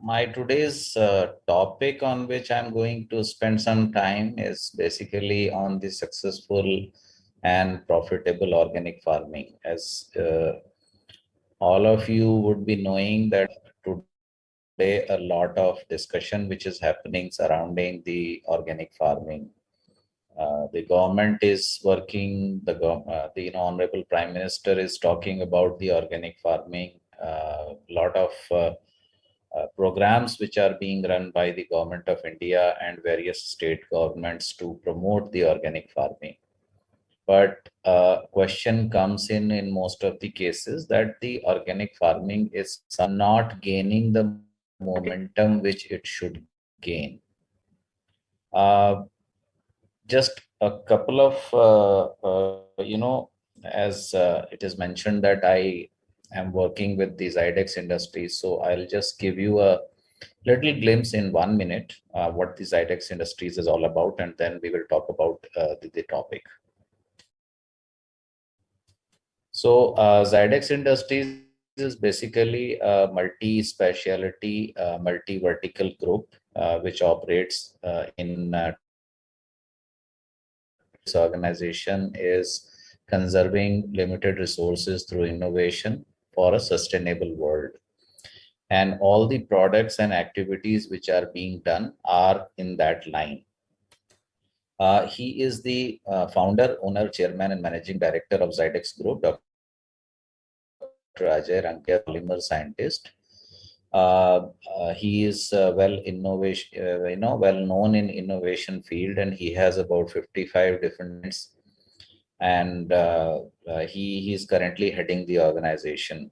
My today's topic on which I'm going to spend some time is basically on the successful and profitable organic farming. As all of you would be knowing that today a lot of discussion which is happening surrounding the organic farming. The government is working. The honorable Prime Minister is talking about the organic farming. Lot of programs which are being run by the government of India and various state governments to promote the organic farming. But question comes in most of the cases that the organic farming is not gaining the momentum which it should gain. Uh, just a couple of, as it is mentioned that I am working with the Zydex Industries. So I'll just give you a little glimpse in 1 minute what the Zydex Industries is all about, and then we will talk about the topic. So Zydex Industries is basically a multi-speciality, multi-vertical group which operates in this organization is conserving limited resources through innovation for a sustainable world. And all the products and activities which are being done are in that line. He is the founder, owner, chairman, and managing director of Zydex Group, Dr. Ajay Rankia, polymer scientist. He is well known in innovation field, and he has about 55 different, and he is currently heading the organization.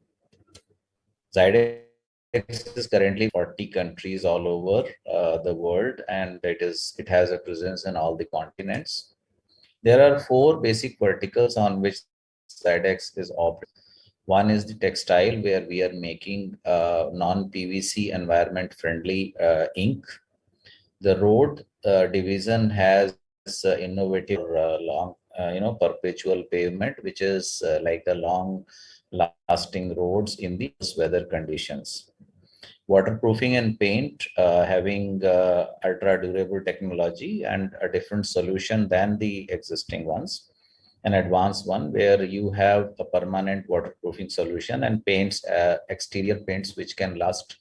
Zydex is currently 40 countries all over the world, and it has a presence in all the continents. There are four basic verticals on which Zydex is operating. One is the textile, where we are making non-PVC environment-friendly ink. The road division has innovative long, perpetual pavement, which is like a long-lasting roads in the weather conditions. Waterproofing and paint, having ultra-durable technology and a different solution than the existing ones. An advanced one where you have a permanent waterproofing solution and paints, exterior paints, which can last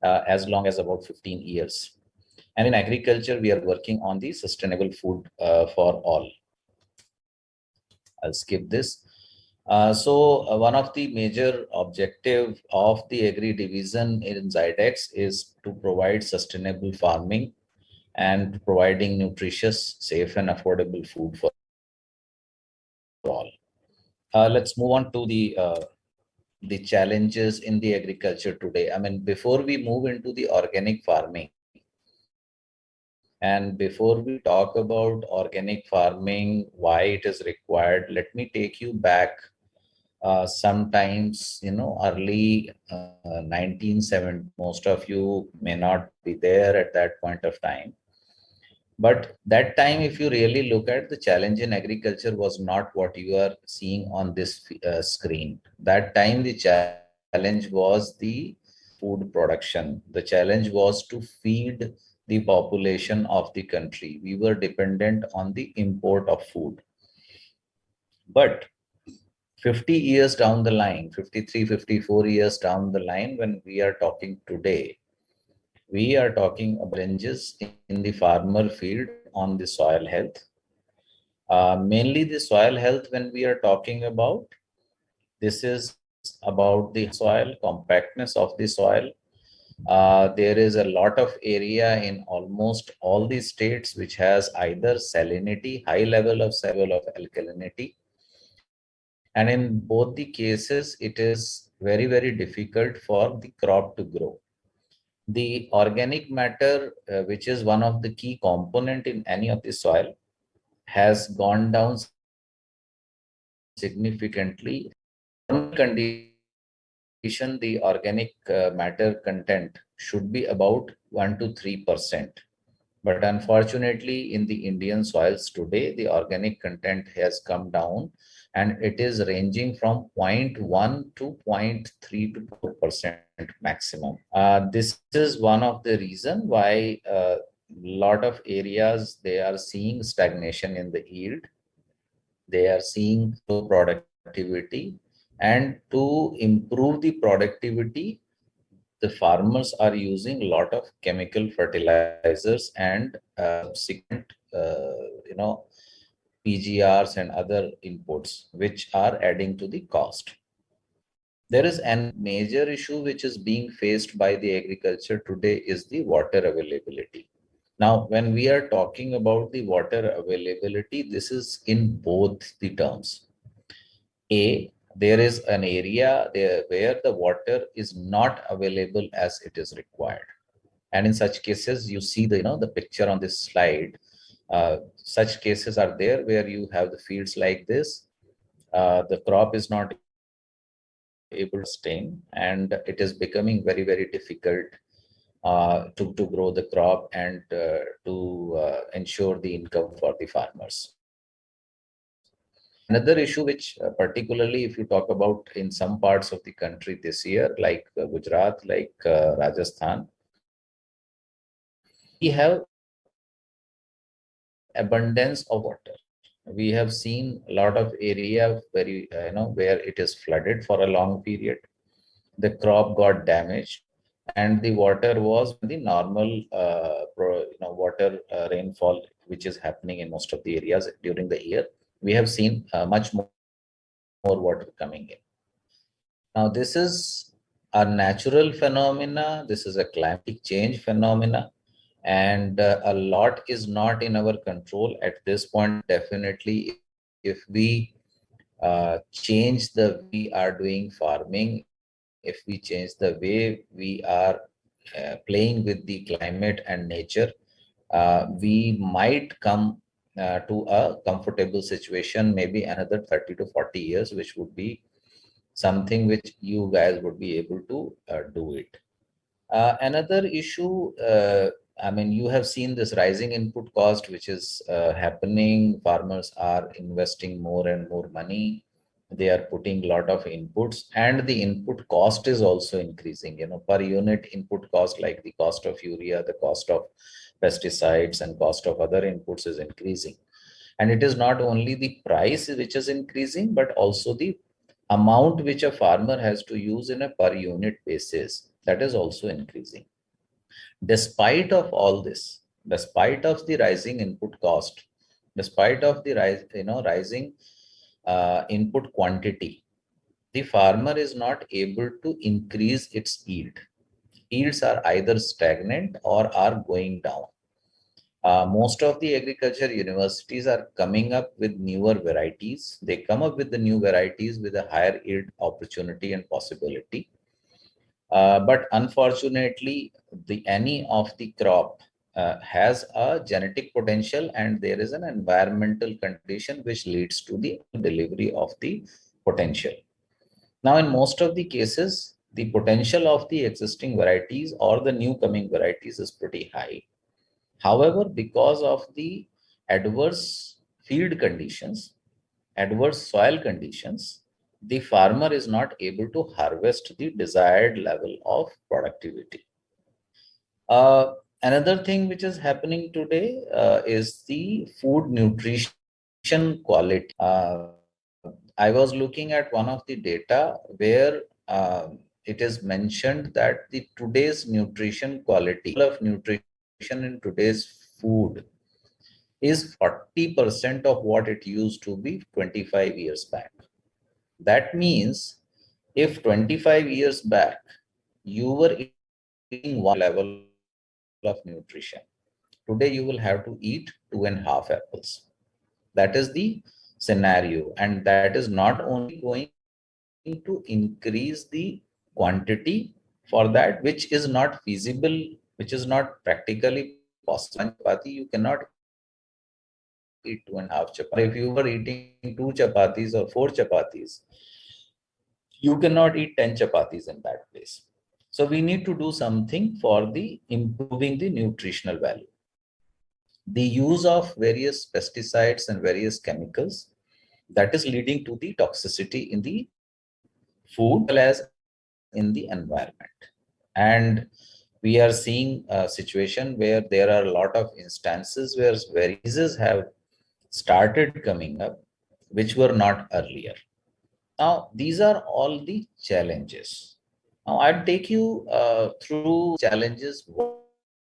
as long as about 15 years. And in agriculture, we are working on the sustainable food for all. I'll skip this. One of the major objective of the agri division in Zydex is to provide sustainable farming and providing nutritious, safe, and affordable food for all. Let's move on to the challenges in the agriculture today. I mean, before we move into the organic farming, and before we talk about organic farming, why it is required, let me take you back sometimes, early 1970. Most of you may not be there at that point of time. But that time, if you really look at the challenge in agriculture was not what you are seeing on this screen. That time, the challenge was the food production. The challenge was to feed the population of the country. We were dependent on the import of food. But 50 years down the line, 53, 54 years down the line, when we are talking today, we are talking about challenges in the farmer field on the soil health. Mainly the soil health, when we are talking about, this is about the soil, compactness of the soil. There is a lot of area in almost all the states which has either salinity, high level of alkalinity. And in both the cases, it is very, very difficult for the crop to grow. The organic matter, which is one of the key component in any of the soil, has gone down significantly. In condition, the organic matter content should be about 1 to 3%. But unfortunately, in the Indian soils today, the organic content has come down and it is ranging from 0.1 to 0.3 to 4% maximum. This is one of the reason why lot of areas they are seeing stagnation in the yield. They are seeing low productivity, and to improve the productivity, the farmers are using a lot of chemical fertilizers and subsequent, PGRs and other inputs, which are adding to the cost. There is an major issue which is being faced by the agriculture today is the water availability. Now, when we are talking about the water availability, this is in both the terms. There is an area there where the water is not available as it is required. And in such cases, you see the picture on this slide. Such cases are there where you have the fields like this. The crop is not able to sustain, and it is becoming very, very difficult to grow the crop and to ensure the income for the farmers. Another issue which particularly if you talk about in some parts of the country this year, like Gujarat, like Rajasthan, we have abundance of water. We have seen a lot of area where it is flooded for a long period. The crop got damaged, and the water was the normal water rainfall which is happening in most of the areas during the year. We have seen much more water coming in. Now, this is a natural phenomena. This is a climatic change phenomena, and a lot is not in our control at this point. Definitely, if we change the way we are doing farming, if we change the way we are playing with the climate and nature, we might come to a comfortable situation, maybe another 30 to 40 years, which would be something which you guys would be able to do it. Another issue, you have seen this rising input cost, which is happening. Farmers are investing more and more money. They are putting a lot of inputs, and the input cost is also increasing. Per unit input cost, like the cost of urea, the cost of pesticides, and cost of other inputs is increasing. And it is not only the price which is increasing, but also the amount which a farmer has to use in a per unit basis, that is also increasing. Despite of all this, despite of the rising input cost, despite of the rising input quantity, the farmer is not able to increase its yield. Yields are either stagnant or are going down. Most of the agriculture universities are coming up with newer varieties. They come up with the new varieties with a higher yield opportunity and possibility. But unfortunately, any of the crop has a genetic potential, and there is an environmental condition which leads to the delivery of the potential. Now, in most of the cases, the potential of the existing varieties or the new coming varieties is pretty high. However, because of the adverse field conditions, adverse soil conditions, the farmer is not able to harvest the desired level of productivity. Another thing which is happening today is the food nutrition quality. I was looking at one of the data where it is mentioned that the today's nutrition quality of nutrition in today's food is 40% of what it used to be 25 years back. That means if 25 years back you were eating one level of nutrition, today you will have to eat 2.5 apples. That is the scenario, and that is not only going to increase the quantity for that, which is not feasible, which is not practically possible. Chapati, you cannot eat 2.5 chapati. If you were eating 2 chapatis or 4 chapatis, you cannot eat 10 chapatis in that place. So we need to do something for the improving the nutritional value. The use of various pesticides and various chemicals that is leading to the toxicity in the food as well as in the environment. And we are seeing a situation where there are a lot of instances where diseases have started coming up, which were not earlier. Now, these are all the challenges. Now, I'll take you through challenges,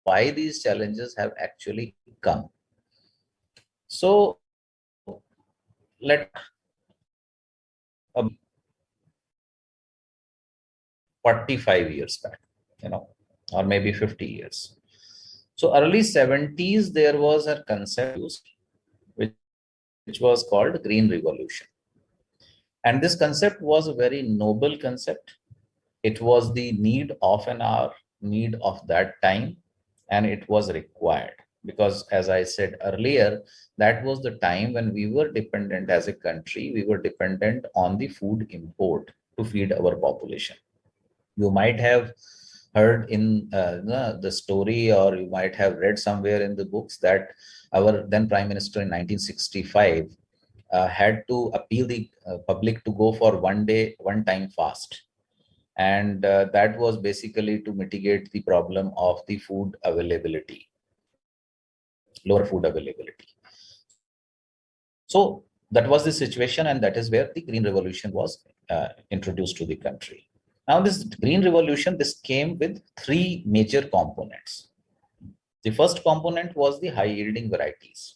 why these challenges have actually come. So, let me talk about 45 years back, you know, or maybe 50 years. So, early 70s, there was a concept used, which was called Green Revolution. And this concept was a very noble concept. It was the need of an hour, need of that time, and it was required because, as I said earlier, that was the time when we were dependent as a country, we were dependent on the food import to feed our population. You might have heard in the story, or you might have read somewhere in the books that our then Prime Minister in 1965 had to appeal the public to go for 1 day, 1 time fast, and that was basically to mitigate the problem of the food availability, lower food availability. So that was the situation, and that is where the Green Revolution was introduced to the country. Now, this Green Revolution, this came with three major components. The first component was the high yielding varieties.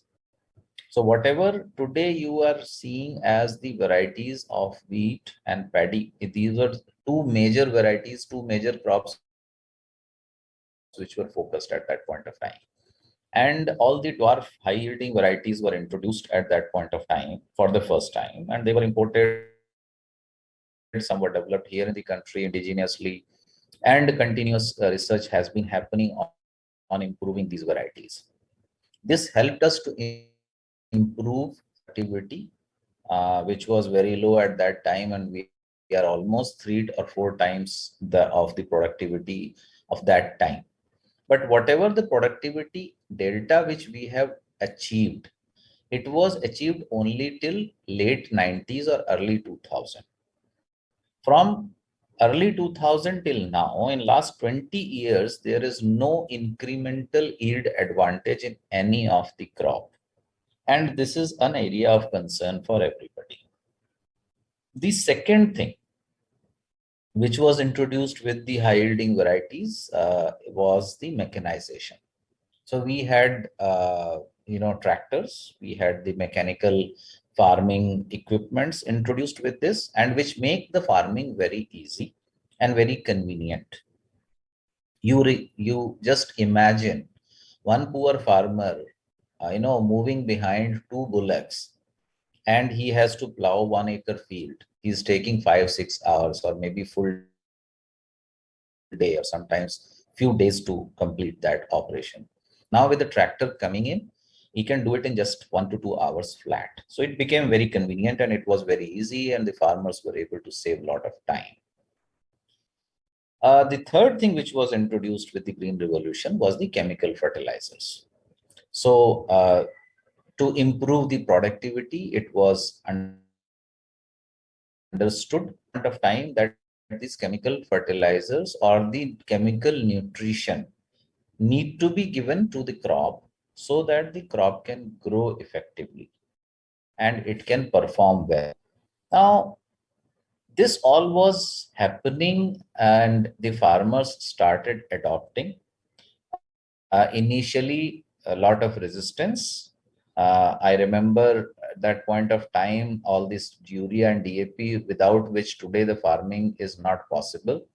So whatever today you are seeing as the varieties of wheat and paddy, these were two major varieties, two major crops which were focused at that point of time. And all the dwarf high yielding varieties were introduced at that point of time for the first time, and they were imported. Some were developed here in the country indigenously, and continuous research has been happening on improving these varieties. This helped us to improve productivity, which was very low at that time, and we are almost 3 or 4 times of the productivity of that time. But whatever the productivity delta which we have achieved, it was achieved only till late 90s or early 2000. From early 2000 till now, in last 20 years, there is no incremental yield advantage in any of the crop. And this is an area of concern for everybody. The second thing which was introduced with the high yielding varieties was the mechanization. So we had, tractors, we had the mechanical farming equipments introduced with this, and which make the farming very easy and very convenient. You just imagine one poor farmer, moving behind two bullocks, and he has to plow 1 acre field. He's taking 5, 6 hours or maybe full day, or sometimes few days to complete that operation. Now with the tractor coming in, he can do it in just 1 to 2 hours flat. So it became very convenient, and it was very easy, and the farmers were able to save a lot of time. The third thing which was introduced with the Green Revolution was the chemical fertilizers. So to improve the productivity, it was understood at that point of time that these chemical fertilizers or the chemical nutrition need to be given to the crop so that the crop can grow effectively and it can perform well. Now, this all was happening, and the farmers started adopting. Initially, a lot of resistance. I remember at that point of time, all this urea and DAP, without which today the farming is not possible.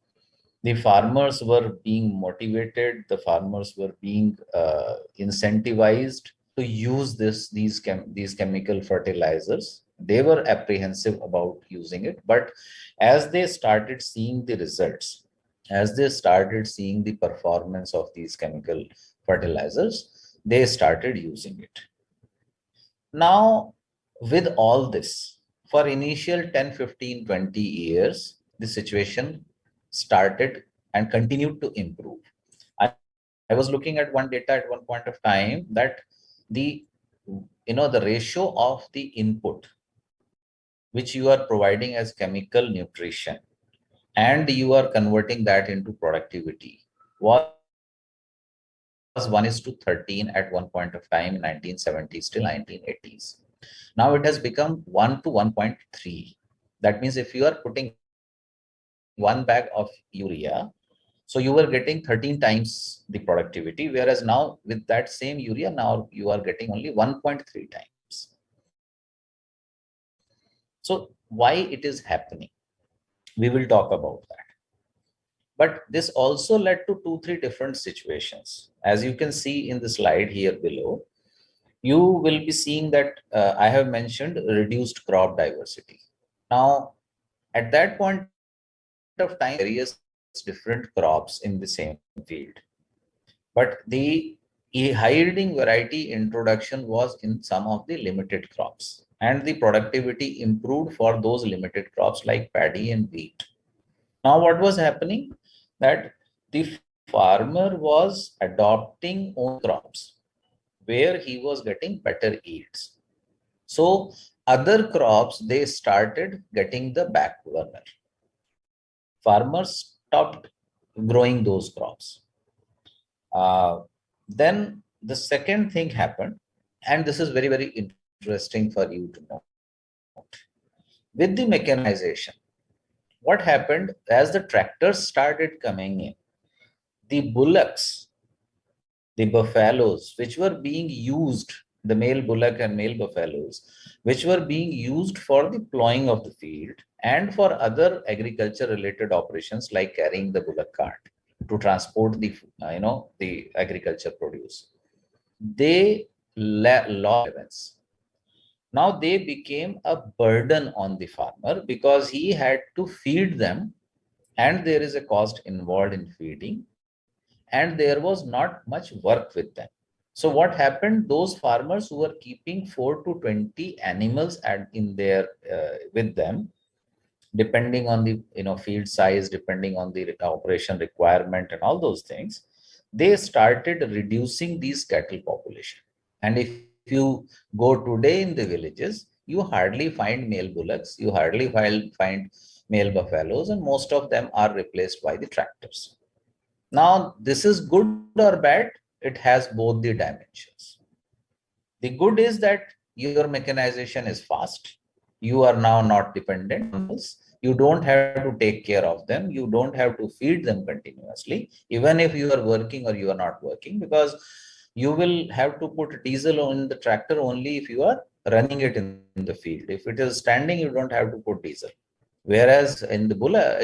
The farmers were being motivated, the farmers were being incentivized to use these chemical fertilizers. They were apprehensive about using it, but as they started seeing the results, as they started seeing the performance of these chemical fertilizers, they started using it. Now, with all this, for initial 10, 15, 20 years, the situation started and continued to improve. I was looking at one data at one point of time that the the ratio of the input which you are providing as chemical nutrition, and you are converting that into productivity, was 1:13 at one point of time in 1970s till 1980s. Now it has become 1:1.3. That means if you are putting 1 bag of urea, so you were getting 13 times the productivity, whereas now with that same urea, now you are getting only 1.3 times. So why it is happening? We will talk about that. But this also led to two, three different situations. As you can see in the slide here below, you will be seeing that I have mentioned reduced crop diversity. Now, at that point of time, there were various different crops in the same field. But the high yielding variety introduction was in some of the limited crops. And the productivity improved for those limited crops like paddy and wheat. Now, what was happening? That the farmer was adopting only crops where he was getting better yields. So, other crops they started getting the back burner. Farmers stopped growing those crops. Then the second thing happened, and this is very, very interesting for you to note. With the mechanization, what happened as the tractors started coming in, the bullocks, the buffaloes, which were being used, the male bullock and male buffaloes, which were being used for the plowing of the field and for other agriculture related operations like carrying the bullock cart to transport the the agriculture produce, they lost relevance. Now they became a burden on the farmer because he had to feed them, and there is a cost involved in feeding, and there was not much work with them. So what happened? Those farmers who were keeping 4 to 20 animals in their with them, depending on the field size, depending on the operation requirement and all those things, they started reducing these cattle population. And if you go today in the villages, you hardly find male bullocks, you hardly find male buffaloes, and most of them are replaced by the tractors. Now, this is good or bad? It has both the dimensions. The good is that your mechanization is fast. You are now not dependent on animals. You don't have to take care of them. You don't have to feed them continuously, even if you are working or you are not working, because you will have to put diesel on the tractor only if you are running it in the field. If it is standing, you don't have to put diesel. Whereas in the bullock,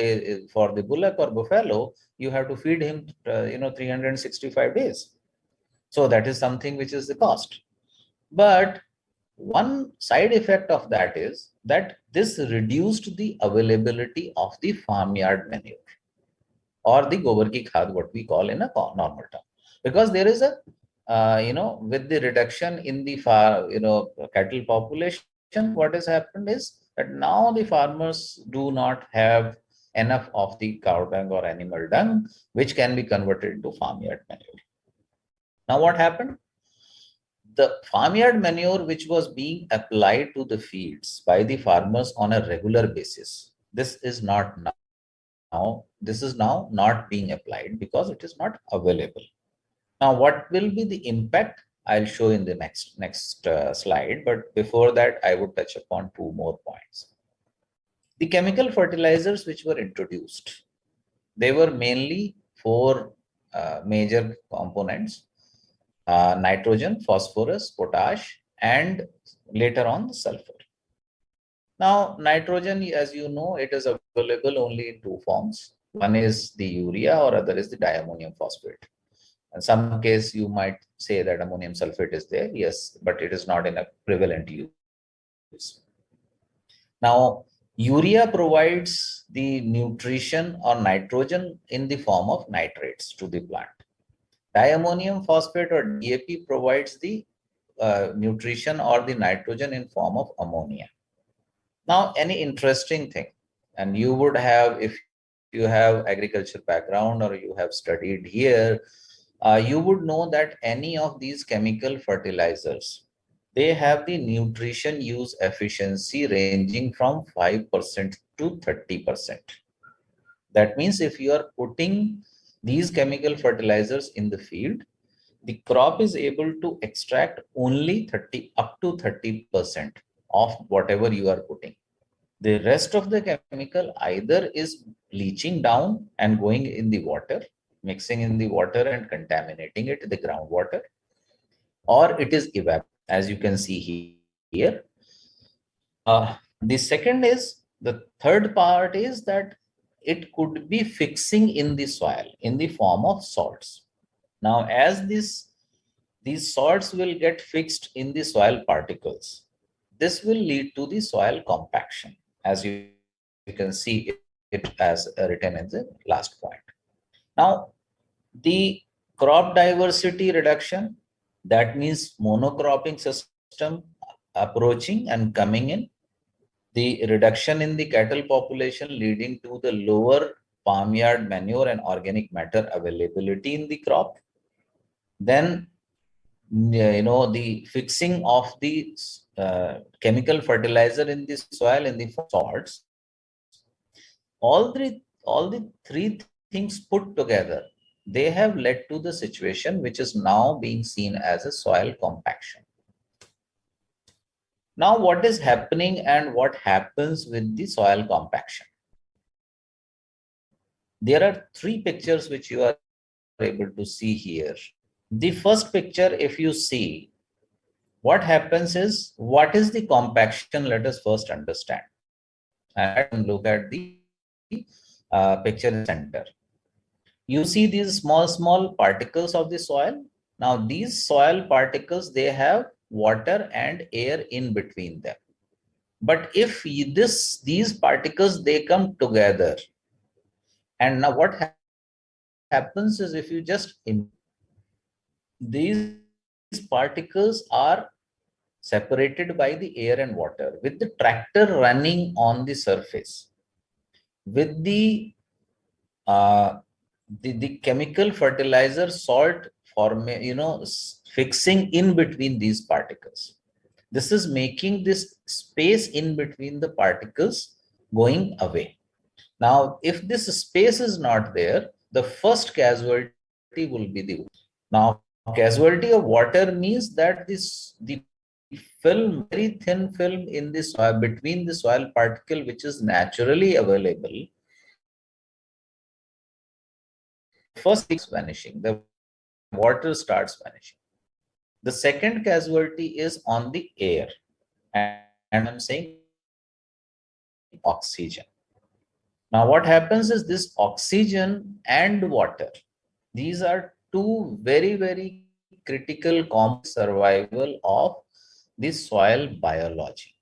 for the bullock or buffalo, you have to feed him, 365 days. So that is something which is the cost. But one side effect of that is that this reduced the availability of the farmyard manure or the gobar ki khad, what we call in a normal term, because there is a with the reduction in the cattle population, what has happened is that now the farmers do not have enough of the cow dung or animal dung, which can be converted into farmyard manure. Now what happened? The farmyard manure which was being applied to the fields by the farmers on a regular basis, this is now not being applied because it is not available. Now what will be the impact? I'll show in the next slide, but before that I would touch upon two more points. The chemical fertilizers which were introduced, they were mainly four major components: nitrogen, phosphorus, potash, and later on sulfur. Now, nitrogen, as you know, it is available only in two forms. One is the urea or other is the diammonium phosphate. In some case, you might say that ammonium sulfate is there, yes, but it is not in a prevalent use. Now, urea provides the nutrition or nitrogen in the form of nitrates to the plant. Diammonium phosphate or DAP provides the nutrition or the nitrogen in form of ammonia. Now, any interesting thing, and you would have, if you have agriculture background or you have studied here, you would know that any of these chemical fertilizers, they have the nutrition use efficiency ranging from 5% to 30%. That means if you are putting these chemical fertilizers in the field, the crop is able to extract only 30 up to 30% of whatever you are putting. The rest of the chemical either is leaching down and going in the water, mixing in the water and contaminating it, the groundwater, or it is evaporating, as you can see here. The second is, the third part is that it could be fixing in the soil in the form of salts. Now, as these salts will get fixed in the soil particles, this will lead to the soil compaction, as you can see it as written in the last point. Now, the crop diversity reduction, that means monocropping system approaching and coming in, the reduction in the cattle population leading to the lower farmyard manure and organic matter availability in the crop, then the fixing of the chemical fertilizer in the soil in the form of salts, all the three things put together, they have led to the situation which is now being seen as a soil compaction. Now, what is happening and what happens with the soil compaction? There are three pictures which you are able to see here. The first picture, if you see, what happens is, what is the compaction? Let us first understand and look at the picture in the center. You see these small particles of the soil. Now, these soil particles, they have water and air in between them. But if these particles, they come together, and now what happens is, if you just these particles are separated by the air and water with the tractor running on the surface, with uh, the chemical fertilizer salt fixing in between these particles. This is making this space in between the particles going away. Now, if this space is not there, the first casualty will be the water. Now, casualty of water means that the film, very thin film in the soil between the soil particle, which is naturally available, first is vanishing. The water starts vanishing. The second casualty is on the air, and I'm saying oxygen. Now, what happens is, this oxygen and water, these are two very critical survival of the soil biology.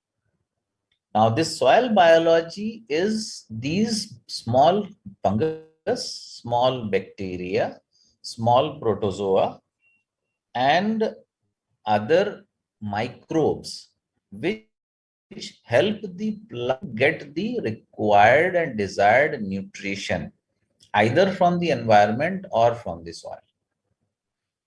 Now, this soil biology is these small fungus, small bacteria, small protozoa, and other microbes which help the plant get the required and desired nutrition, either from the environment or from the soil.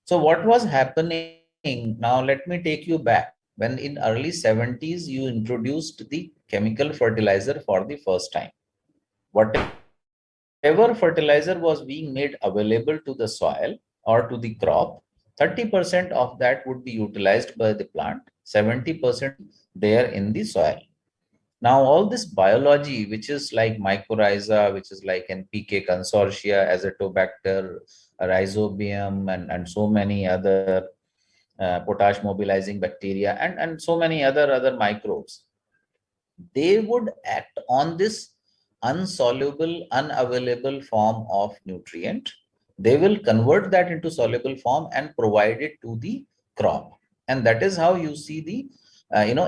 So what was happening? Now let me take you back. When in early 70s, you introduced the chemical fertilizer for the first time. Whatever fertilizer was being made available to the soil or to the crop, 30% of that would be utilized by the plant, 70% there in the soil. Now, all this biology, which is like mycorrhiza, which is like NPK consortia, azotobacter, rhizobium, and so many other potash mobilizing bacteria, and so many other microbes, they would act on this unsoluble, unavailable form of nutrient. They will convert that into soluble form and provide it to the crop. And that is how you see the,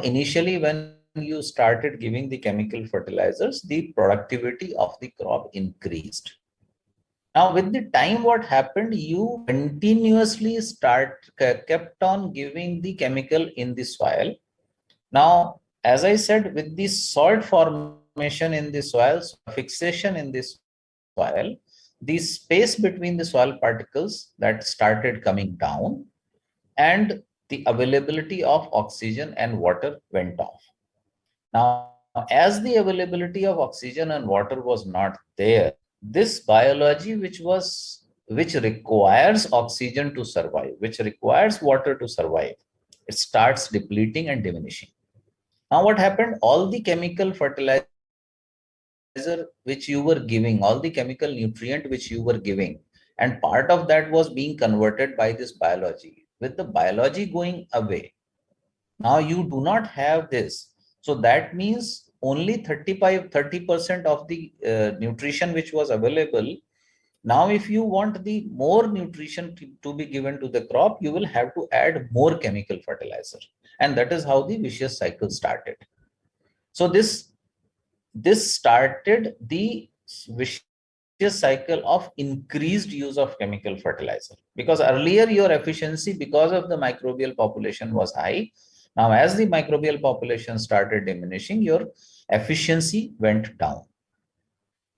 initially when you started giving the chemical fertilizers, the productivity of the crop increased. Now, with the time, what happened? You continuously kept on giving the chemical in the soil. Now, as I said, with the salt formation in the soil, fixation in the soil, the space between the soil particles that started coming down, and the availability of oxygen and water went off. Now, as the availability of oxygen and water was not there, this biology which requires oxygen to survive, which requires water to survive, it starts depleting and diminishing. Now, what happened? All the chemical fertilizer which you were giving, all the chemical nutrient which you were giving, and part of that was being converted by this biology. With the biology going away, now you do not have this. So that means only 30% of the nutrition which was available. Now, if you want the more nutrition to be given to the crop, you will have to add more chemical fertilizer. And that is how the vicious cycle started. So this started the vicious cycle of increased use of chemical fertilizer, because earlier your efficiency because of the microbial population was high. Now, as the microbial population started diminishing, your efficiency went down.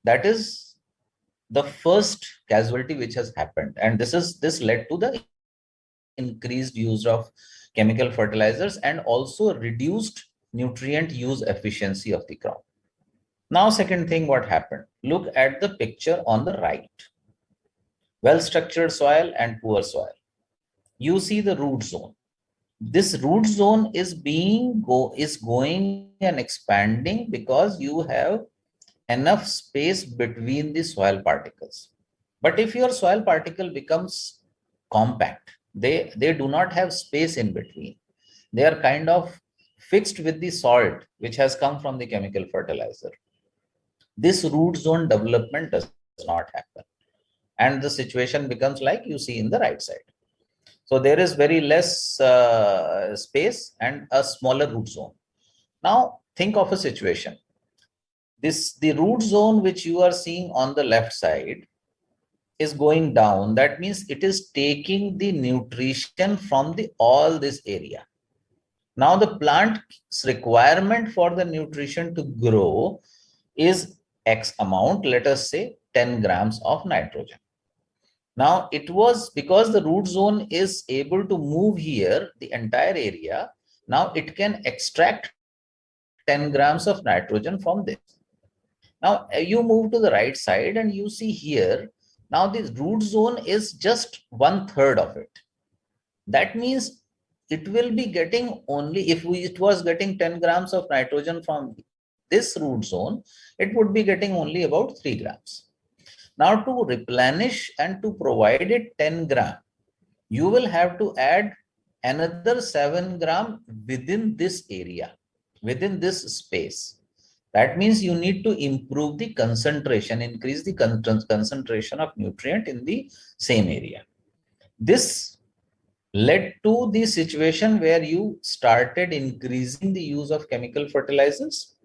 That is the first casualty which has happened, and this led to the increased use of chemical fertilizers and also reduced nutrient use efficiency of the crop. Now, second thing, what happened? Look at the picture on the right. Well-structured soil and poor soil. You see the root zone. This root zone is going and expanding because you have enough space between the soil particles. But if your soil particle becomes compact, they do not have space in between. They are kind of fixed with the salt which has come from the chemical fertilizer. This root zone development does not happen. And the situation becomes like you see in the right side. So there is very less space and a smaller root zone. Now think of a situation. The root zone which you are seeing on the left side is going down. That means it is taking the nutrition from the all this area. Now the plant's requirement for the nutrition to grow is X amount, let us say 10 grams of nitrogen. Now it was because the root zone is able to move here, the entire area. Now it can extract 10 grams of nitrogen from this. Now you move to the right side and you see here, now the root zone is just 1/3 of it. That means it will be getting only, if it was getting 10 grams of nitrogen from this root zone, it would be getting only about 3 grams. Now to replenish and to provide it 10 gram, you will have to add another 7 gram within this area, within this space. That means you need to improve the concentration, increase the concentration of nutrient in the same area. This led to the situation where you started increasing the use of chemical fertilizers,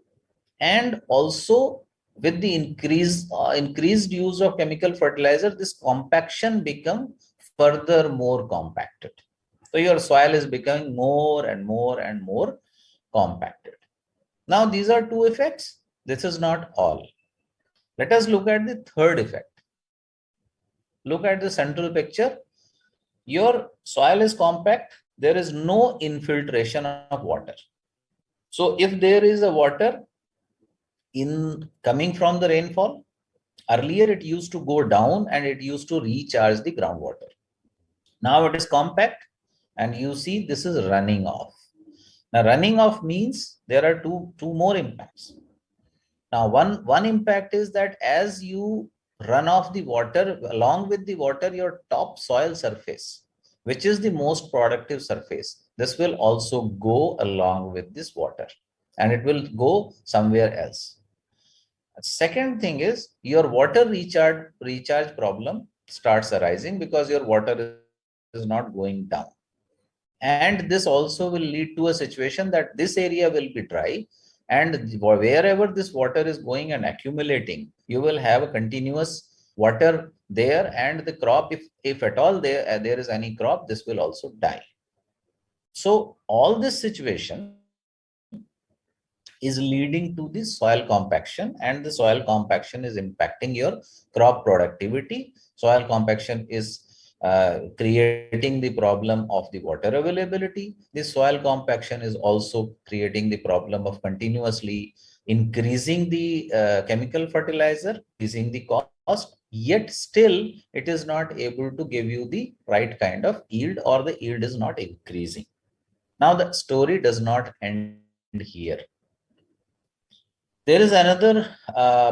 and also with the increased use of chemical fertilizer, this compaction become further more compacted. So your soil is becoming more and more and more compacted. Now these are two effects. This is not all. Let us look at the third effect. Look at the central picture. Your soil is compact. There is no infiltration of water. So if there is a water in coming from the rainfall, earlier it used to go down and it used to recharge the groundwater. Now it is compact and you see this is running off. Now running off means there are two more impacts. Now one impact is that as you run off the water, along with the water, your top soil surface, which is the most productive surface, this will also go along with this water and it will go somewhere else. Second thing is your water recharge problem starts arising because your water is not going down. And this also will lead to a situation that this area will be dry, and wherever this water is going and accumulating, you will have a continuous water there, and the crop, if at all there is any crop, this will also die. So all this situation is leading to the soil compaction, and the soil compaction is impacting your crop productivity. Soil compaction is creating the problem of the water availability. The soil compaction is also creating the problem of continuously increasing the chemical fertilizer, increasing the cost, yet still it is not able to give you the right kind of yield, or the yield is not increasing. Now, the story does not end here. There is another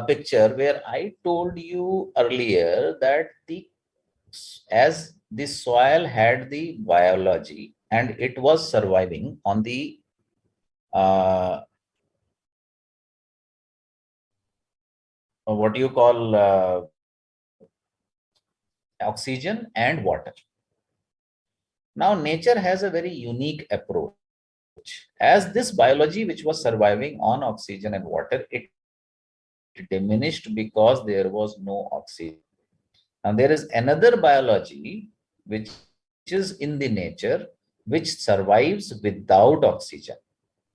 picture where I told you earlier that the as the soil had the biology and it was surviving on the uh, what you call oxygen and water. Now, nature has a very unique approach. As this biology, which was surviving on oxygen and water, it diminished because there was no oxygen. Now, there is another biology which is in the nature, which survives without oxygen,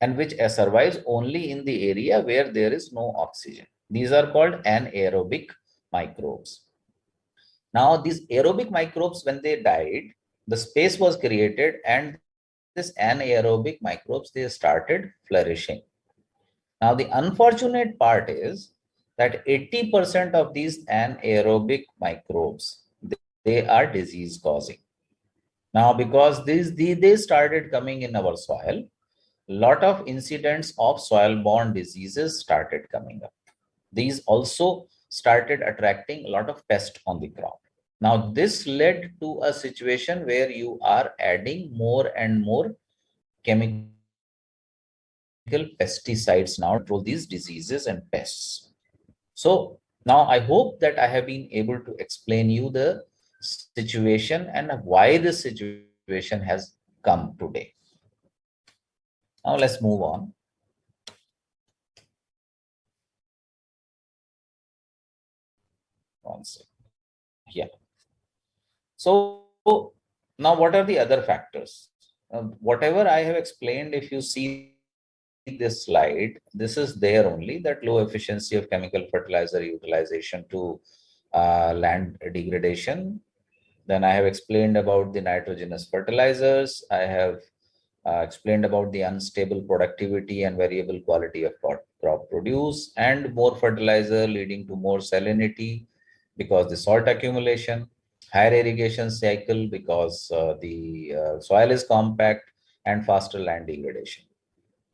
and which survives only in the area where there is no oxygen. These are called anaerobic microbes. Now, these aerobic microbes, when they died, the space was created, and this anaerobic microbes, they started flourishing. Now, the unfortunate part is that 80% of these anaerobic microbes, they are disease causing. Now, because they started coming in our soil, lot of incidents of soil-borne diseases started coming up. These also started attracting a lot of pests on the crop. Now, this led to a situation where you are adding more and more chemical pesticides now to control these diseases and pests. So now I hope that I have been able to explain you the situation and why this situation has come today. Now let's move on. One second. Yeah. So now what are the other factors? Whatever I have explained, if you see this slide, this is there only, that low efficiency of chemical fertilizer utilization to land degradation. Then I have explained about the nitrogenous fertilizers. I have explained about the unstable productivity and variable quality of crop produce, and more fertilizer leading to more salinity because the salt accumulation, higher irrigation cycle because the soil is compact, and faster land degradation.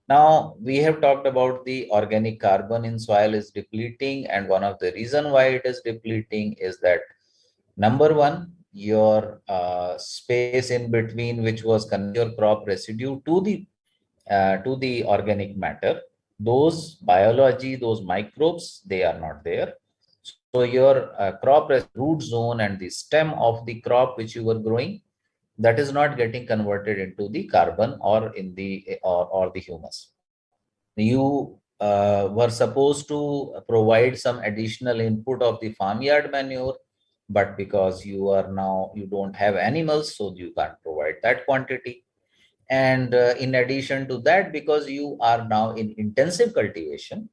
Now, we have talked about the organic carbon in soil is depleting, and one of the reason why it is depleting is that number one, your space in between, which was connecting your crop residue to the organic matter, those biology, those microbes, they are not there. So your root zone and the stem of the crop which you were growing, that is not getting converted into the carbon or in the or the humus. You were supposed to provide some additional input of the farmyard manure, but because you don't have animals, so you can't provide that quantity. And in addition to that, because you are now in intensive cultivation,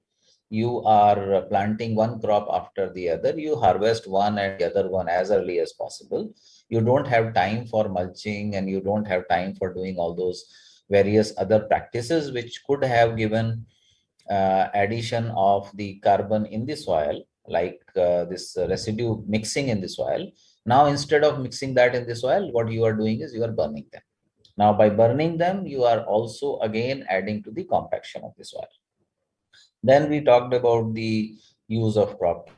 you are planting one crop after the other, you harvest one and the other one as early as possible. You don't have time for mulching, and you don't have time for doing all those various other practices which could have given addition of the carbon in the soil, like this residue mixing in the soil. Now, instead of mixing that in the soil, what you are doing is you are burning them. Now, by burning them, you are also again adding to the compaction of the soil. Then we talked about the use of crop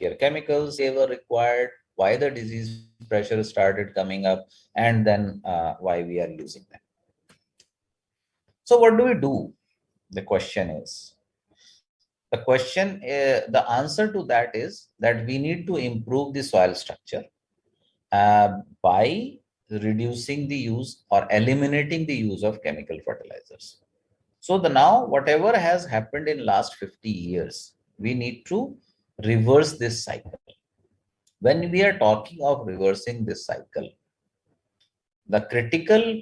care chemicals, they were required, why the disease pressure started coming up, and then why we are using them. So, what do we do? The question is, the answer to that is that we need to improve the soil structure by reducing the use or eliminating the use of chemical fertilizers. So the now whatever has happened in last 50 years, we need to reverse this cycle. When we are talking of reversing this cycle, the critical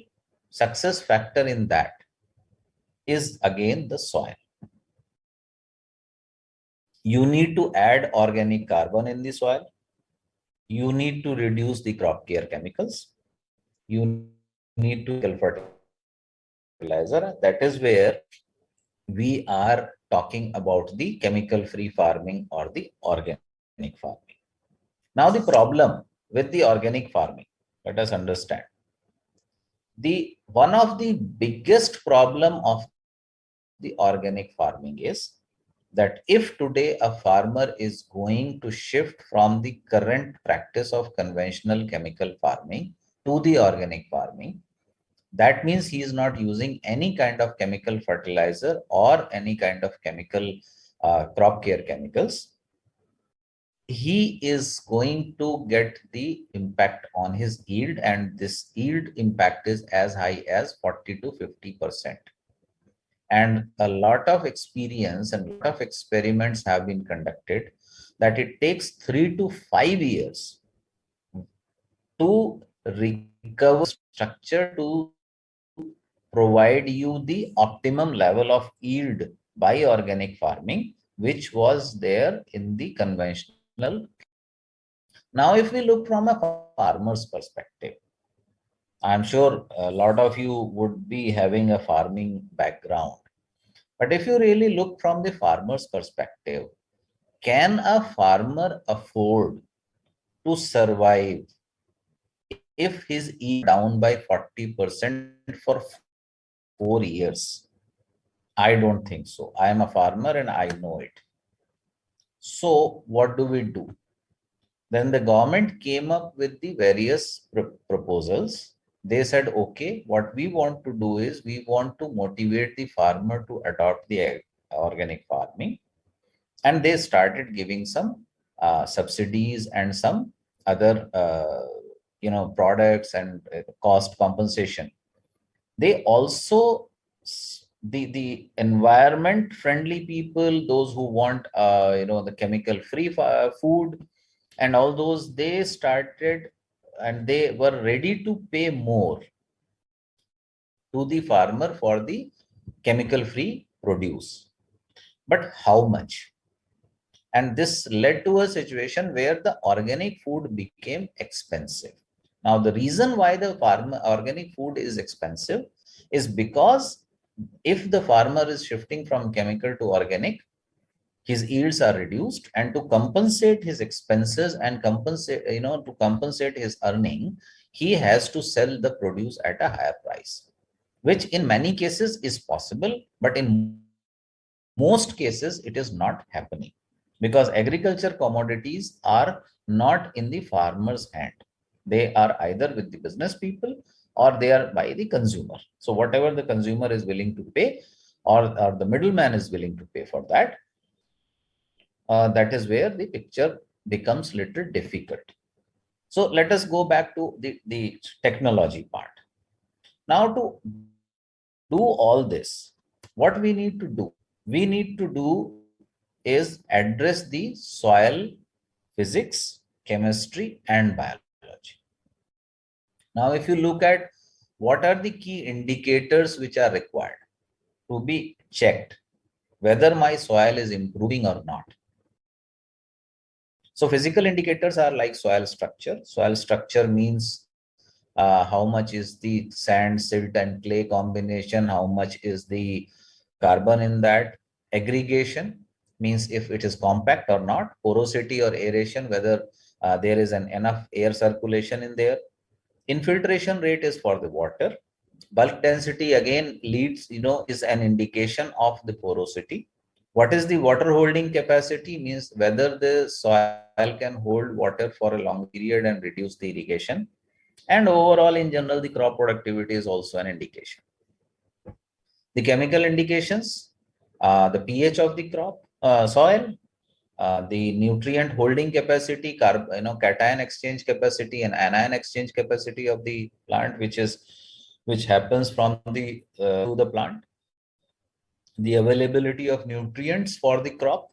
success factor in that is again the soil. You need to add organic carbon in the soil. You need to reduce the crop care chemicals. You need to chemical fertilizer. That is where we are talking about the chemical free farming or the organic farming. Now, the problem with the organic farming, let us understand. One of the biggest problem of the organic farming is that if today a farmer is going to shift from the current practice of conventional chemical farming to the organic farming, that means he is not using any kind of chemical fertilizer or any kind of chemical crop care chemicals. He is going to get the impact on his yield, and this yield impact is as high as 40 to 50%. And a lot of experience and a lot of experiments have been conducted that it takes 3 to 5 years to recover structure to provide you the optimum level of yield by organic farming, which was there in the conventional chemical farming. Now, if we look from a farmer's perspective, I'm sure a lot of you would be having a farming background. But if you really look from the farmer's perspective, can a farmer afford to survive if his yield are down by 40% for 4 years? I don't think so. I am a farmer and I know it. So, what do? Then the government came up with the various proposals. They said, okay, what we want to do is we want to motivate the farmer to adopt the organic farming. And they started giving some subsidies and some other, products and cost compensation. They also, the environment friendly people, those who want, the chemical free food, and all those, they started and they were ready to pay more to the farmer for the chemical free produce. But how much? And this led to a situation where the organic food became expensive. Now, the reason why the organic food is expensive is because if the farmer is shifting from chemical to organic, his yields are reduced, and to compensate his expenses and to compensate his earning, he has to sell the produce at a higher price, which in many cases is possible, but in most cases it is not happening, because agriculture commodities are not in the farmer's hand. They are either with the business people or they are by the consumer. So whatever the consumer is willing to pay, or the middleman is willing to pay for that, that is where the picture becomes little difficult. So let us go back to the technology part. Now, to do all this, what we need to do? We need to do is address the soil physics, chemistry, and biology. Now, if you look at what are the key indicators which are required to be checked whether my soil is improving or not. So physical indicators are like soil structure. Soil structure means how much is the sand, silt, and clay combination, how much is the carbon in that. Aggregation means if it is compact or not. Porosity or aeration, whether there is an enough air circulation in there. Infiltration rate is for the water. Bulk density again is an indication of the porosity. What is the water holding capacity means whether the soil can hold water for a long period and reduce the irrigation. And overall, in general, the crop productivity is also an indication. The chemical indications, the pH of the crop, soil, the nutrient holding capacity, cation exchange capacity and anion exchange capacity of the plant, which happens from the to the plant. The availability of nutrients for the crop,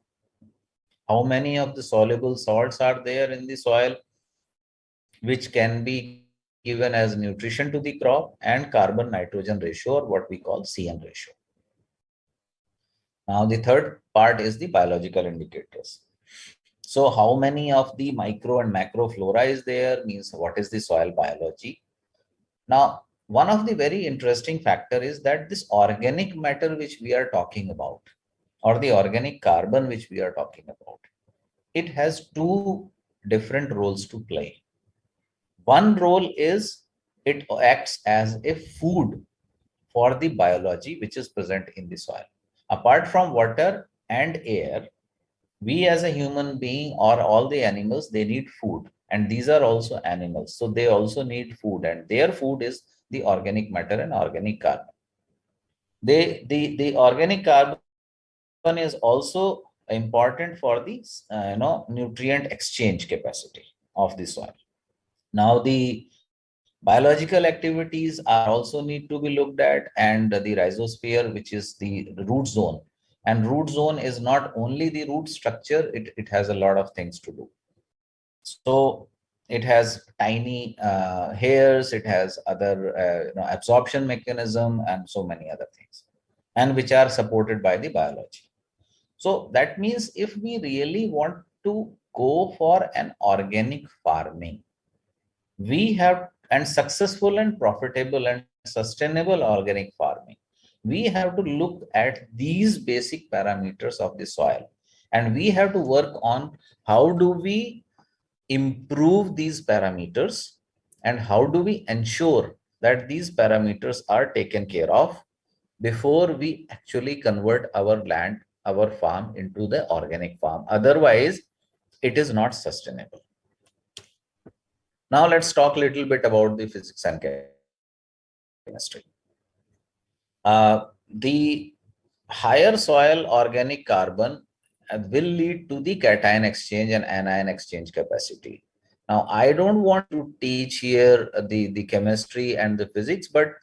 how many of the soluble salts are there in the soil, which can be given as nutrition to the crop, and carbon nitrogen ratio, or what we call CN ratio. Now, the third part is the biological indicators. So how many of the micro and macro flora is there, means what is the soil biology. Now, one of the very interesting factor is that this organic matter which we are talking about, or the organic carbon which we are talking about, it has two different roles to play. One role is it acts as a food for the biology which is present in the soil. Apart from water and air, we as a human being or all the animals, they need food. And these are also animals. So they also need food, and their food is the organic matter and organic carbon. The organic carbon is also important for the nutrient exchange capacity of the soil. Now the biological activities are also need to be looked at, and the rhizosphere, which is the root zone. And root zone is not only the root structure, it has a lot of things to do. So it has tiny hairs, it has other absorption mechanism, and so many other things, and which are supported by the biology. So that means if we really want to go for an organic farming, we have, and successful and profitable and sustainable organic farming, we have to look at these basic parameters of the soil, and we have to work on how do we improve these parameters, and how do we ensure that these parameters are taken care of before we actually convert our land, our farm into the organic farm. Otherwise, it is not sustainable. Now let's talk a little bit about the physics and chemistry. The higher soil organic carbon will lead to the cation exchange and anion exchange capacity. Now, I don't want to teach here the chemistry and the physics, but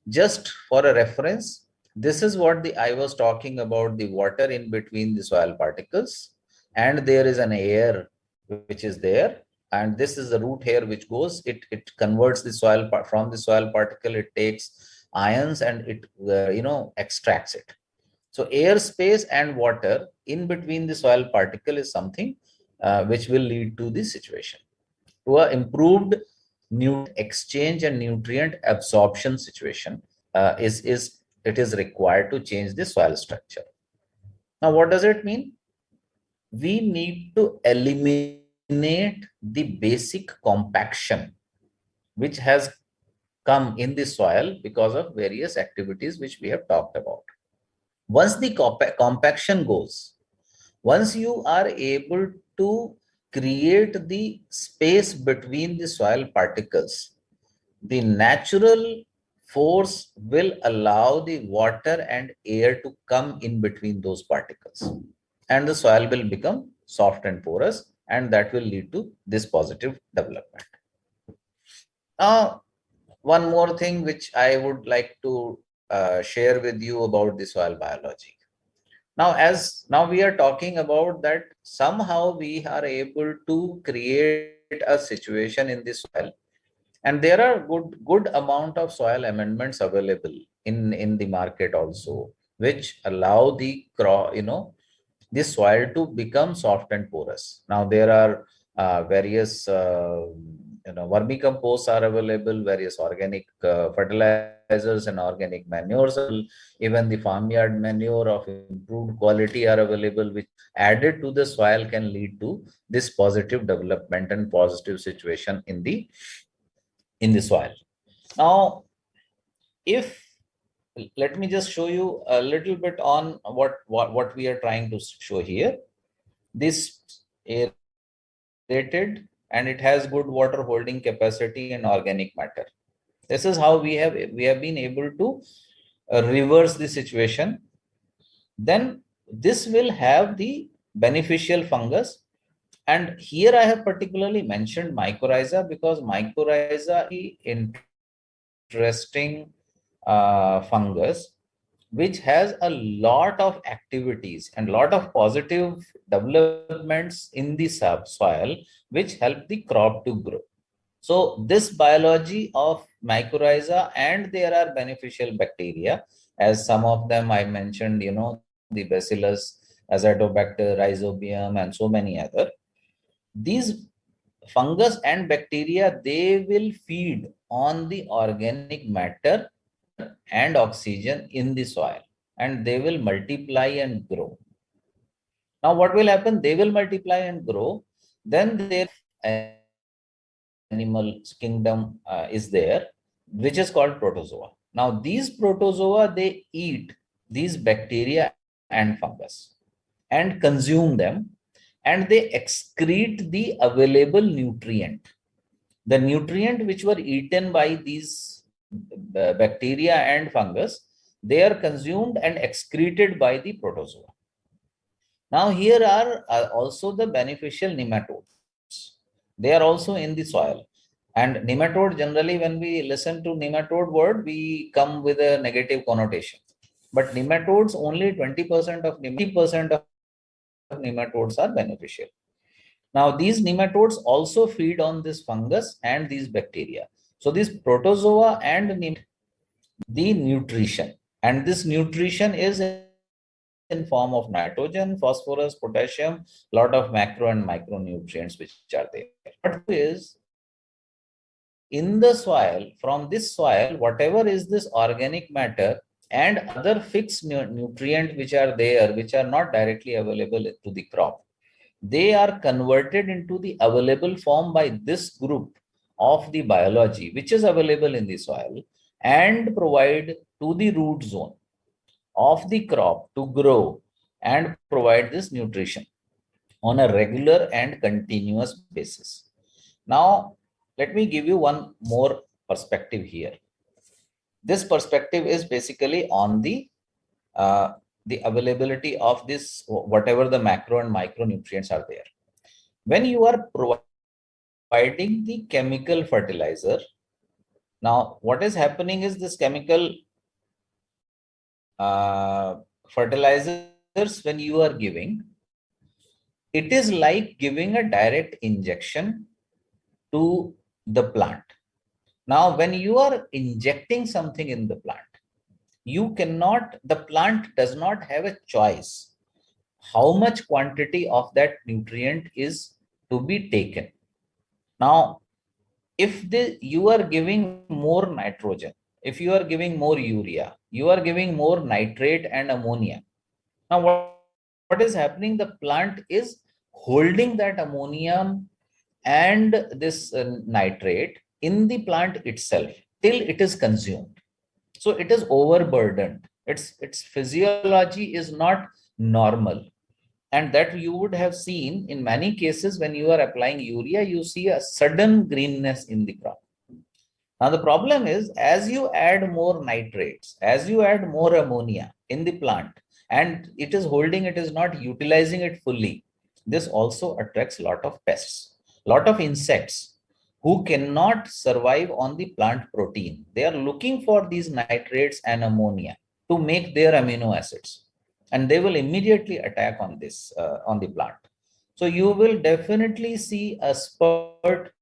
just for a reference, this is what I was talking about, the water in between the soil particles, and there is an air which is there, and this is the root hair which goes, it converts the soil from the soil particle, it takes ions and it extracts it. So air space and water in between the soil particle is something which will lead to this situation, to a improved nutrient exchange and nutrient absorption situation. Is it is required to change the soil structure. Now what does it mean? We need to eliminate the basic compaction which has come in the soil because of various activities which we have talked about. Once the compaction goes, once you are able to create the space between the soil particles, the natural force will allow the water and air to come in between those particles, and the soil will become soft and porous, and that will lead to this positive development. Now, one more thing which I would like to share with you about the soil biology. Now we are talking about that somehow we are able to create a situation in the soil, and there are good amount of soil amendments available in the market also, which allow the this soil to become soft and porous. Now there are various vermicomposts are available, various organic fertilizers and organic manures are available, even the farmyard manure of improved quality are available, which added to the soil can lead to this positive development and positive situation in the soil. Now, if let me just show you a little bit on what we are trying to show here. This aerated, and it has good water holding capacity and organic matter. This is how we have been able to reverse the situation. Then this will have the beneficial fungus, and here I have particularly mentioned mycorrhiza because mycorrhiza is interesting fungus which has a lot of activities and lot of positive developments in the subsoil which help the crop to grow. So this biology of mycorrhiza, and there are beneficial bacteria, as some of them I mentioned, the Bacillus, Azotobacter, Rhizobium, and so many other. These fungus and bacteria, they will feed on the organic matter and oxygen in the soil, and they will multiply and grow. Now, what will happen? They will multiply and grow. Then their animal kingdom is there, which is called protozoa. Now, these protozoa, they eat these bacteria and fungus and consume them, and they excrete the available nutrient. The nutrient which were eaten by these bacteria and fungus, they are consumed and excreted by the protozoa. Now, here are also the beneficial nematodes. They are also in the soil. And nematode, generally, when we listen to nematode word, we come with a negative connotation. But nematodes, only 20% of nematodes are beneficial. Now, these nematodes also feed on this fungus and these bacteria. So, these protozoa and the nutrition. And this nutrition is in form of nitrogen, phosphorus, potassium, lot of macro and micronutrients which are there. What they do is, in the soil, from this soil, whatever is this organic matter and other fixed nutrient which are there, which are not directly available to the crop, they are converted into the available form by this group of the biology which is available in the soil, and provide to the root zone of the crop to grow and provide this nutrition on a regular and continuous basis. Now, let me give you one more perspective here. This perspective is basically on the availability of this, whatever the macro and micronutrients are there. When you are providing the chemical fertilizer, now what is happening is this chemical fertilizers, when you are giving, it is like giving a direct injection to the plant. Now, when you are injecting something in the plant, the plant does not have a choice how much quantity of that nutrient is to be taken. Now, if you are giving more nitrogen, if you are giving more urea, you are giving more nitrate and ammonia. Now, what is happening? The plant is holding that ammonium and this nitrate in the plant itself till it is consumed. So it is overburdened. Its physiology is not normal. And that you would have seen in many cases when you are applying urea, you see a sudden greenness in the crop. Now, the problem is, as you add more nitrates, as you add more ammonia in the plant, and it is not utilizing it fully, this also attracts a lot of pests, lot of insects who cannot survive on the plant protein. They are looking for these nitrates and ammonia to make their amino acids, and they will immediately attack on this on the plant. So you will definitely see a spurt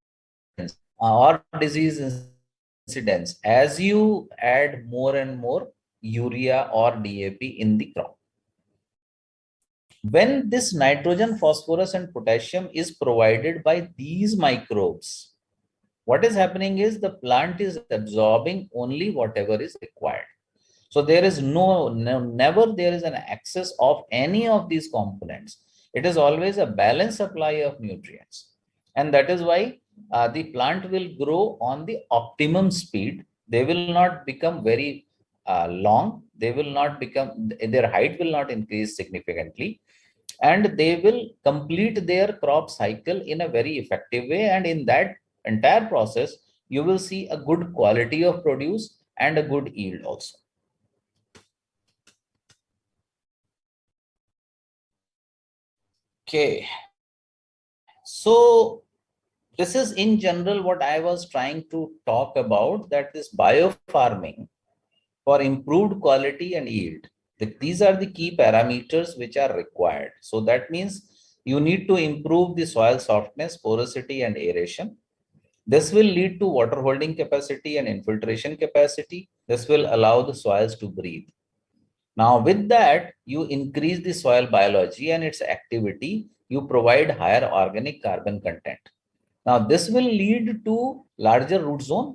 or disease incidence as you add more and more urea or DAP in the crop. When this nitrogen, phosphorus, and potassium is provided by these microbes, what is happening is the plant is absorbing only whatever is required. So there is never there is an excess of any of these components. It is always a balanced supply of nutrients. And that is why the plant will grow on the optimum speed. They will not become very long. Their height will not increase significantly. And they will complete their crop cycle in a very effective way. And in that entire process, you will see a good quality of produce and a good yield also. Okay, so this is in general what I was trying to talk about, that this biofarming for improved quality and yield. These are the key parameters which are required. So that means you need to improve the soil softness, porosity, and aeration. This will lead to water holding capacity and infiltration capacity. This will allow the soils to breathe. Now, with that, you increase the soil biology and its activity. you provide higher organic carbon content. Now, this will lead to larger root zone.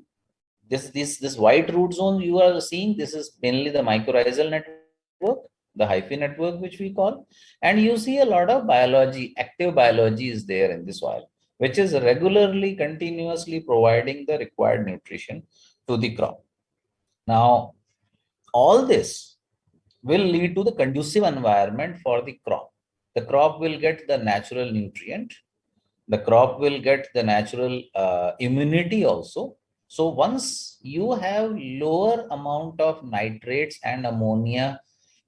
This white root zone you are seeing, this is mainly the mycorrhizal network, the hyphae network, which we call. And you see a lot of biology, active biology is there in the soil, which is regularly, continuously providing the required nutrition to the crop. Now, all this will lead to the conducive environment for the crop. The crop will get the natural nutrient, the crop will get the natural immunity also. So once you have lower amount of nitrates and ammonia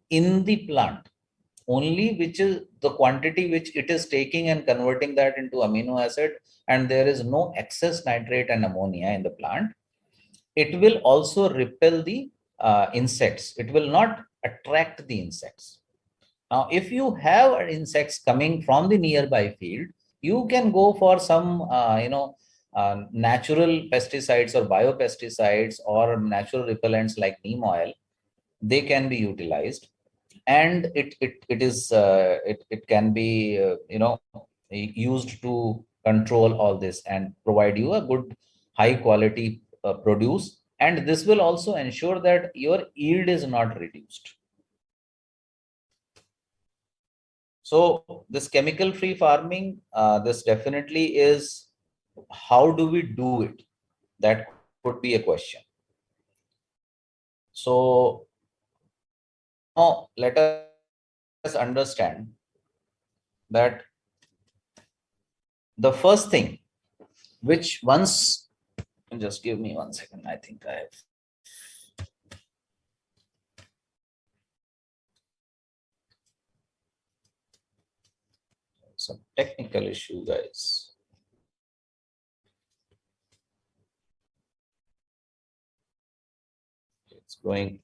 in the plant, only which is the quantity which it is taking and converting that into amino acid, and there is no excess nitrate and ammonia in the plant, it will also repel the insects. It will not attract the insects. Now, if you have insects coming from the nearby field, you can go for some, natural pesticides or biopesticides or natural repellents like neem oil. They can be utilized, and it can be used to control all this and provide you a good high quality produce. And this will also ensure that your yield is not reduced. So this chemical free farming, this definitely is, how do we do it? That could be a question. So now let us understand that the first thing, which once, just give me 1 second. I think I have some technical issue, guys. It's going,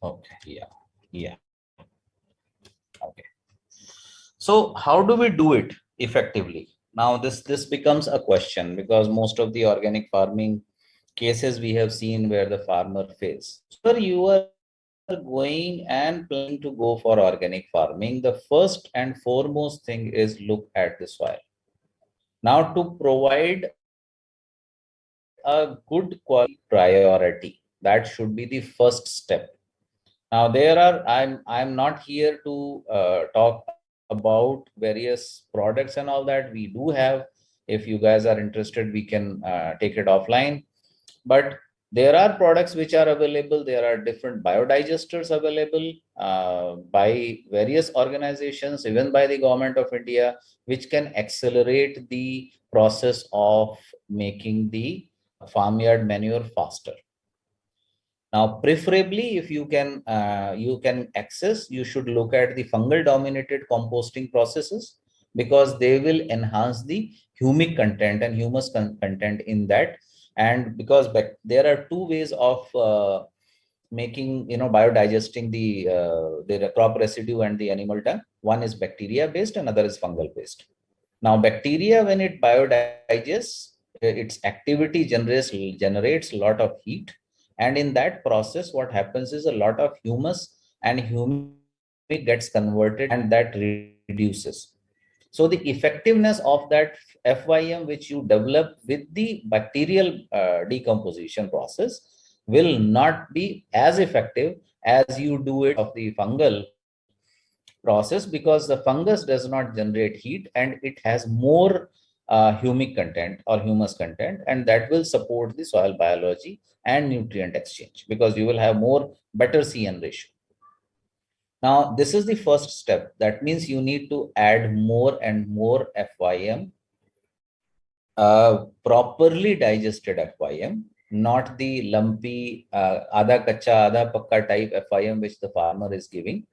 okay, yeah. Okay. So how do we do it effectively? Now this becomes a question, because most of the organic farming cases we have seen where the farmer fails. So you are going and planning to go for organic farming, the first and foremost thing is look at the soil. Now, to provide a good quality priority, that should be the first step. Now, I'm not here to talk about various products and all that. We do have, if you guys are interested, we can take it offline. But there are products which are available. There are different biodigesters available by various organizations, even by the government of India, which can accelerate the process of making the farmyard manure faster. Now, preferably, if you can access, you should look at the fungal dominated composting processes, because they will enhance the humic content and humus content in that. And because there are two ways of making, biodigesting the crop residue and the animal dung. One is bacteria based, another is fungal based. Now, bacteria, when it biodigests, its activity generates a lot of heat, and in that process, what happens is a lot of humus and humic gets converted, and that reduces. So the effectiveness of that FYM which you develop with the bacterial decomposition process will not be as effective as you do it of the fungal process, because the fungus does not generate heat and it has more humic content or humus content, and that will support the soil biology and nutrient exchange, because you will have more better CN ratio. Now, this is the first step. That means you need to add more and more FYM, properly digested FYM, not the lumpy, ada kacha, ada pakka type FYM which the farmer is giving.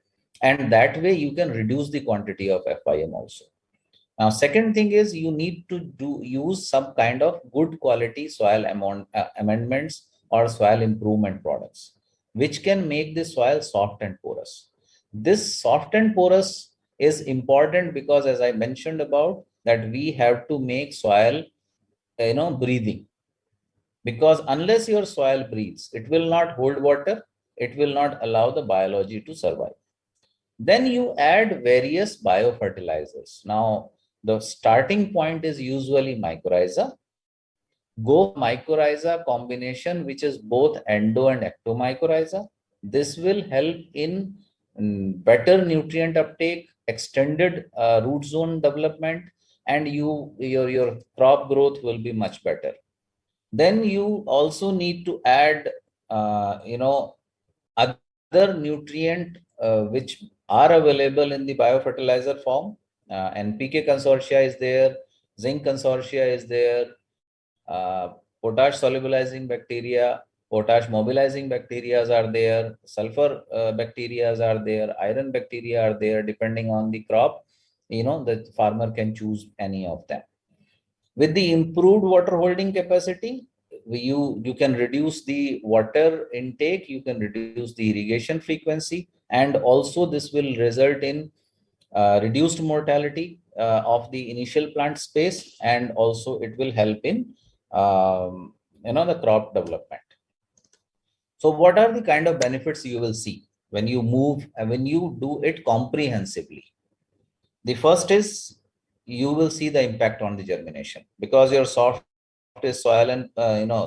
And that way you can reduce the quantity of FYM also. Now, second thing is you need to use some kind of good quality soil amendments or soil improvement products, which can make the soil soft and porous. This soft and porous is important because, as I mentioned about, that we have to make soil, breathing. Because unless your soil breathes, it will not hold water, it will not allow the biology to survive. Then you add various biofertilizers. Now, The starting point is usually mycorrhiza. Go for mycorrhiza combination, which is both endo and ectomycorrhiza. This will help in better nutrient uptake, extended root zone development, and your crop growth will be much better. Then you also need to add, other nutrient which are available in the biofertilizer form. NPK consortia is there, zinc consortia is there, potash solubilizing bacteria, potash mobilizing bacteria are there, sulfur bacteria are there, iron bacteria are there. Depending on the crop, the farmer can choose any of them. With the improved water holding capacity, you can reduce the water intake, you can reduce the irrigation frequency, and also this will result in reduced mortality of the initial plant space, and also it will help in the crop development. So what are the kind of benefits you will see when you move and when you do it comprehensively? The first is you will see the impact on the germination, because your soft is soil and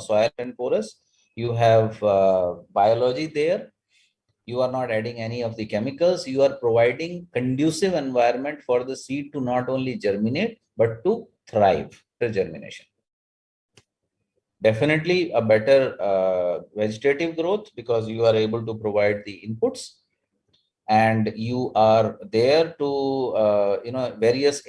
soil and porous. You have biology there. You are not adding any of the chemicals. You are providing conducive environment for the seed to not only germinate but to thrive after germination. Definitely a better vegetative growth, because you are able to provide the inputs, and you are there to various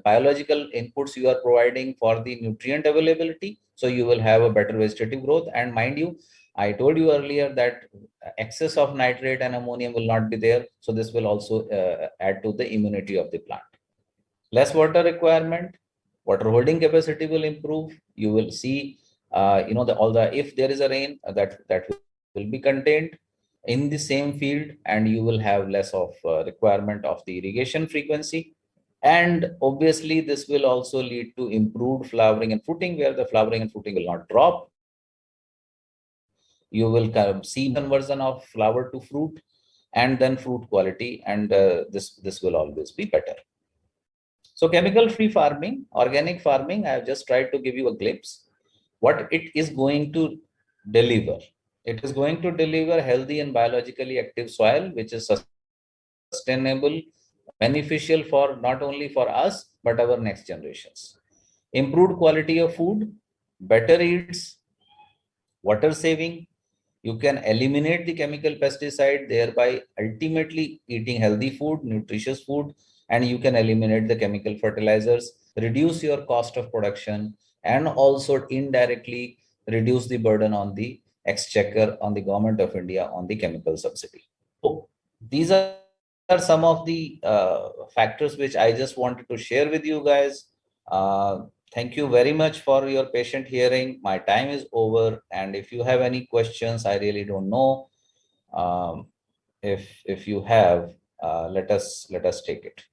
biological inputs you are providing for the nutrient availability, so you will have a better vegetative growth. And mind you, I told you earlier that excess of nitrate and ammonium will not be there, so this will also add to the immunity of the plant. Less water requirement, water holding capacity will improve. You will see all the, if there is a rain, that will be contained in the same field, and you will have less of requirement of the irrigation frequency. And obviously this will also lead to improved flowering and fruiting, where the flowering and fruiting will not drop. You will see conversion of flower to fruit, and then fruit quality, and this will always be better. So chemical free farming, organic farming, I have just tried to give you a glimpse what it is going to deliver. It is going to deliver healthy and biologically active soil, which is sustainable, beneficial for not only for us, but our next generations. Improved quality of food, better yields, water saving. You can eliminate the chemical pesticide, thereby ultimately eating healthy food, nutritious food, and you can eliminate the chemical fertilizers, reduce your cost of production, and also indirectly reduce the burden on the exchequer, on the government of India, on the chemical subsidy. So these are some of the factors which I just wanted to share with you guys. Thank you very much for your patient hearing. My time is over, and if you have any questions, I really don't know. If you have, let us take it.